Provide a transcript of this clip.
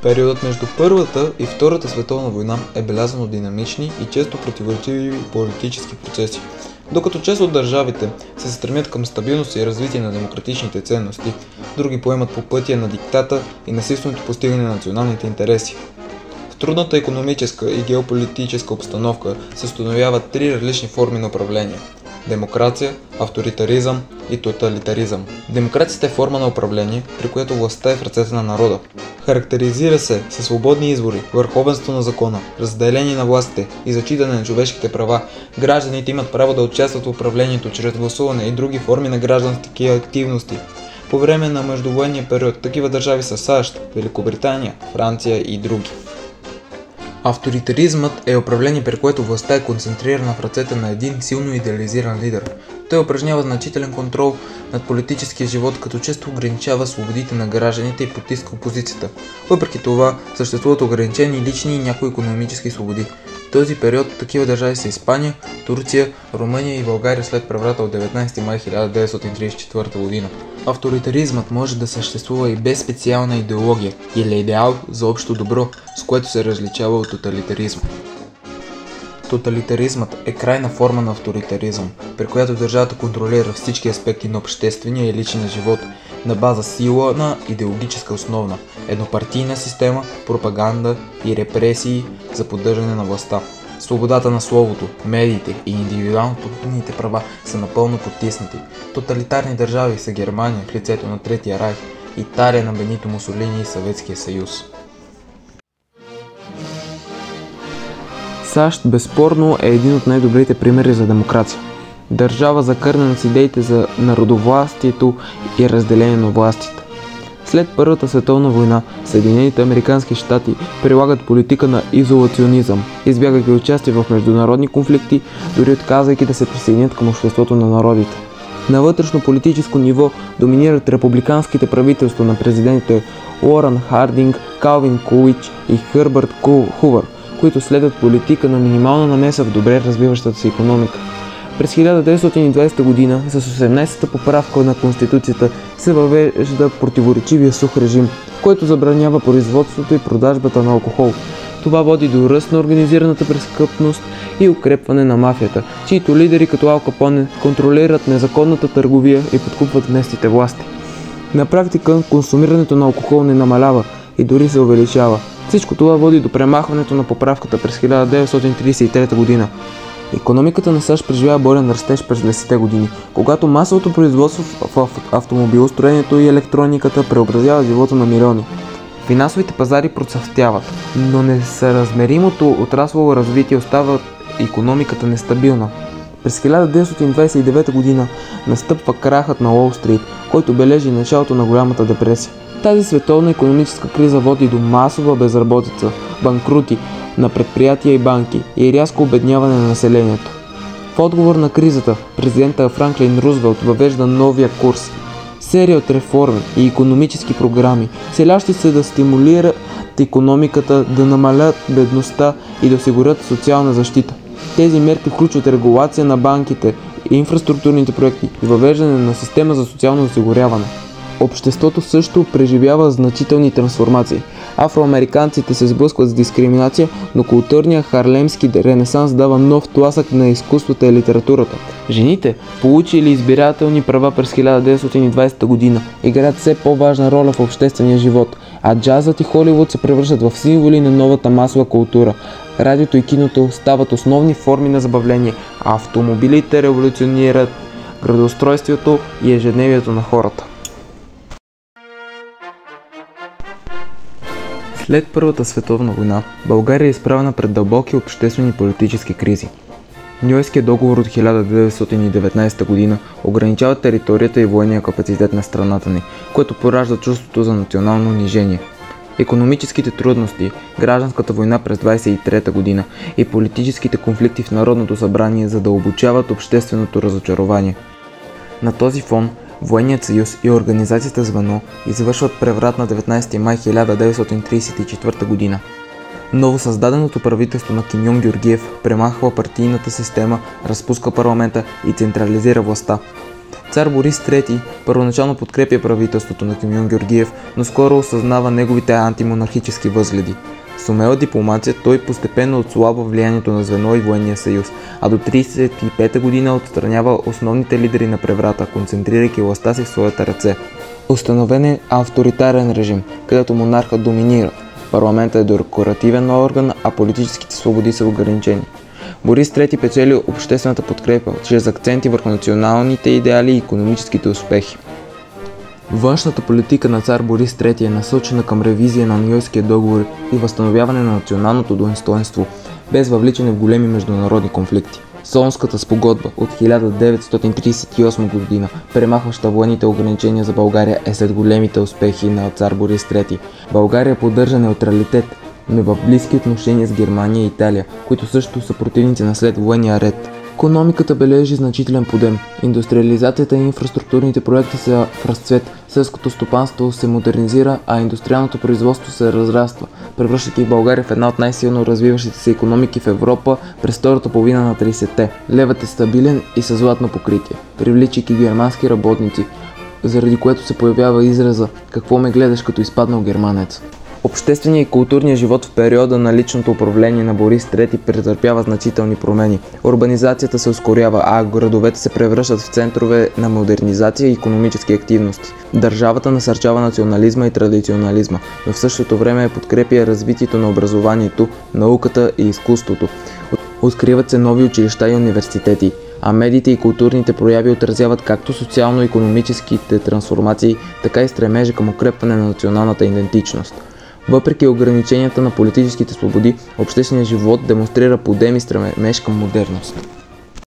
Периодът между Първата и Втората световна война е белязан от динамични и често противоречиви политически процеси. Докато част от държавите се стремят към стабилност и развитие на демократичните ценности, други поемат по пътя на диктата и насилственото постигане на националните интереси. В трудната икономическа и геополитическа обстановка се установяват три различни форми на управление – демокрация, авторитаризъм и тоталитаризъм. Демокрацията е форма на управление, при която властта е в ръцете на народа. Характеризира се със свободни избори, върховенство на закона, разделение на властите и зачитане на човешките права. Гражданите имат право да участват в управлението чрез гласуване и други форми на граждански активности. По време на междувоенния период такива държави са САЩ, Великобритания, Франция и други. Авторитаризмът е управление, при което властта е концентрирана в ръцете на един силно идеализиран лидер. Той упражнява значителен контрол над политическия живот, като често ограничава свободите на гражданите и потиска опозицията. Въпреки това, съществуват ограничени лични и някои икономически свободи. В този период такива държави са Испания, Турция, Румъния и България след преврата от 19 май 1934 г. Авторитаризмът може да съществува и без специална идеология или идеал за общо добро, с което се различава от тоталитаризма. Тоталитаризмът е крайна форма на авторитаризъм, при която държавата контролира всички аспекти на обществения и личния живот на база сила на идеологическа основа, еднопартийна система, пропаганда и репресии за поддържане на властта. Свободата на словото, медиите и индивидуалните права са напълно потиснати. Тоталитарни държави са Германия в лицето на Третия райх, Италия на Бенито Мусолини и Съветския съюз. САЩ безспорно е един от най-добрите примери за демокрация. Държава закърнена с идеите за народовластието и разделение на властите. След Първата световна война, Съединените американски щати прилагат политика на изолационизъм, избягайки участие в международни конфликти, дори отказвайки да се присъединят към обществото на народите. На вътрешно политическо ниво доминират републиканските правителства на президентите Уорън Хардинг, Калвин Кулич и Хърбърт Хувър, които следват политика на минимална намеса в добре развиващата се икономика. През 1920 година с 18-та поправка на Конституцията се въвежда противоречивия сух режим, който забранява производството и продажбата на алкохол. Това води до ръст на организираната престъпност и укрепване на мафията, чието лидери като Ал Капоне контролират незаконната търговия и подкупват местните власти. На практика консумирането на алкохол не намалява и дори се увеличава. Всичко това води до премахването на поправката през 1933 година. Икономиката на САЩ преживява бурен растеж през 10-те години, когато масовото производство в автомобилостроението и електрониката преобразява живота на милиони. Финансовите пазари процъфтяват, но несъразмеримото отраслово развитие остава икономиката нестабилна. През 1929 година настъпва крахът на Уол Стрит, който бележи началото на голямата депресия. Тази световна икономическа криза води до масова безработица, банкрути на предприятия и банки и рязко обедняване на населението. В отговор на кризата, президента Франклин Рузвелт въвежда новия курс – серия от реформи и икономически програми, целящи се да стимулират икономиката, да намалят бедността и да осигурят социална защита. Тези мерки включват регулация на банките, инфраструктурните проекти и въвеждане на система за социално осигуряване. Обществото също преживява значителни трансформации. Афроамериканците се сблъскват с дискриминация, но културният харлемски ренесанс дава нов тласък на изкуствата и литературата. Жените, получили избирателни права през 1920 година, играят все по-важна роля в обществения живот, а джазът и Холивуд се превръщат в символи на новата масова култура. Радиото и киното стават основни форми на забавление, а автомобилите революционират градоустройството и ежедневието на хората. След Първата световна война, България е изправена пред дълбоки обществени и политически кризи. Ньойският договор от 1919 година ограничава територията и военния капацитет на страната ни, което поражда чувството за национално унижение. Икономическите трудности, гражданската война през 1923 година и политическите конфликти в Народното събрание задълбочават общественото разочарование. На този фон, Военният съюз и организацията Звено извършват преврат на 19 май 1934 година. Новосъздаденото правителство на Кимьон Георгиев премахва партийната система, разпуска парламента и централизира властта. Цар Борис III първоначално подкрепя правителството на Кимеон Георгиев, но скоро осъзнава неговите антимонархически възгледи. С умела дипломация той постепенно отслабва влиянието на Звено и Военния съюз, а до 1935 година отстранява основните лидери на преврата, концентрирайки властта си в своята ръце. Установен е авторитарен режим, където монархът доминира. Парламентът е декоративен орган, а политическите свободи са ограничени. Борис III печели обществената подкрепа чрез акценти върху националните идеали и икономическите успехи. Външната политика на цар Борис III е насочена към ревизия на Ньойския договор и възстановяване на националното достоинство, без въвличане в големи международни конфликти. Солунската спогодба от 1938 година, премахваща военните ограничения за България, е след големите успехи на цар Борис III. България поддържа неутралитет, но в близки отношения с Германия и Италия, които също са противници на следвоенния ред. Икономиката бележи значителен подем. Индустриализацията и инфраструктурните проекти са в разцвет, селското стопанство се модернизира, а индустриалното производство се разраства, превръщайки България в една от най-силно развиващите се икономики в Европа през втората половина на 30-те. Левът е стабилен и със златно покритие, привличайки германски работници, заради което се появява израза "какво ме гледаш като изпаднал германец". Общественият и културният живот в периода на личното управление на Борис III претърпява значителни промени. Урбанизацията се ускорява, а градовете се превръщат в центрове на модернизация и икономически активности. Държавата насърчава национализма и традиционализма, но в същото време подкрепя развитието на образованието, науката и изкуството. Откриват се нови училища и университети, а медиите и културните прояви отразяват както социално-икономическите трансформации, така и стремежа към укрепване на националната идентичност. Въпреки ограниченията на политическите свободи, общественият живот демонстрира подем и стремеж към модерност.